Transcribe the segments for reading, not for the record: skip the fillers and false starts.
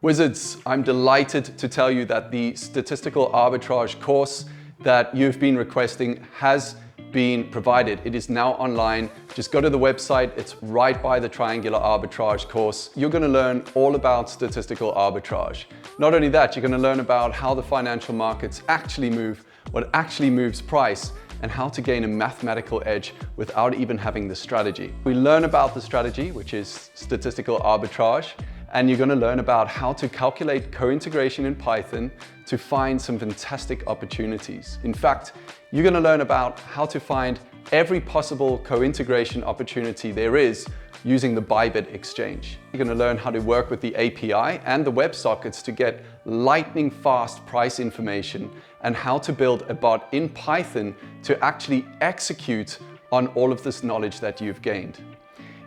Wizards, I'm delighted to tell you that the Statistical Arbitrage course that you've been requesting has been provided. It is now online. Just go to the website. It's right by the Triangular Arbitrage course. You're going to learn all about statistical arbitrage. Not only that, you're going to learn about how the financial markets actually move, what actually moves price, and how to gain a mathematical edge without even having the strategy. We learn about the strategy, which is statistical arbitrage, and you're going to learn about how to calculate co-integration in Python to find some fantastic opportunities. In fact, you're going to learn about how to find every possible co-integration opportunity there is using the Bybit exchange. You're going to learn how to work with the API and the WebSockets to get lightning fast price information and how to build a bot in Python to actually execute on all of this knowledge that you've gained.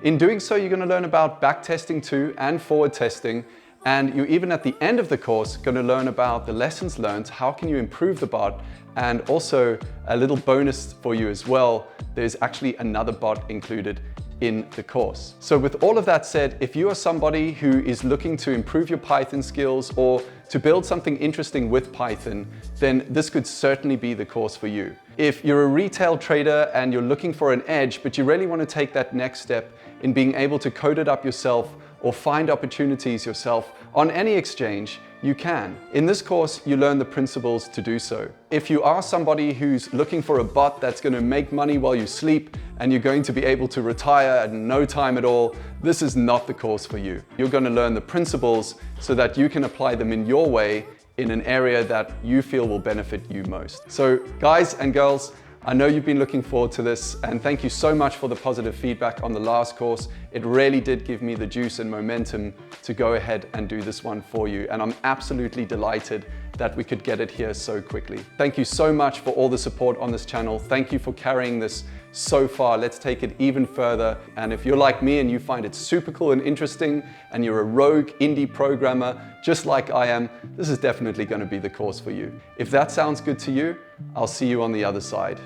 In doing so, you're going to learn about backtesting too and forward testing. And you're even at the end of the course going to learn about the lessons learned, how can you improve the bot, and also a little bonus for you as well. There's actually another bot included in the course. So with all of that said, if you are somebody who is looking to improve your Python skills or to build something interesting with Python, then this could certainly be the course for you. If you're a retail trader and you're looking for an edge, but you really want to take that next step in being able to code it up yourself or find opportunities yourself on any exchange, you can. In this course, you learn the principles to do so. If you are somebody who's looking for a bot that's going to make money while you sleep and you're going to be able to retire in no time at all, this is not the course for you. You're going to learn the principles so that you can apply them in your way in an area that you feel will benefit you most. So guys and girls, I know you've been looking forward to this, and thank you so much for the positive feedback on the last course. It really did give me the juice and momentum to go ahead and do this one for you, and I'm absolutely delighted that we could get it here so quickly. Thank you so much for all the support on this channel. Thank you for carrying this so far. Let's take it even further. And if you're like me and you find it super cool and interesting, and you're a rogue indie programmer, just like I am, this is definitely going to be the course for you. If that sounds good to you, I'll see you on the other side.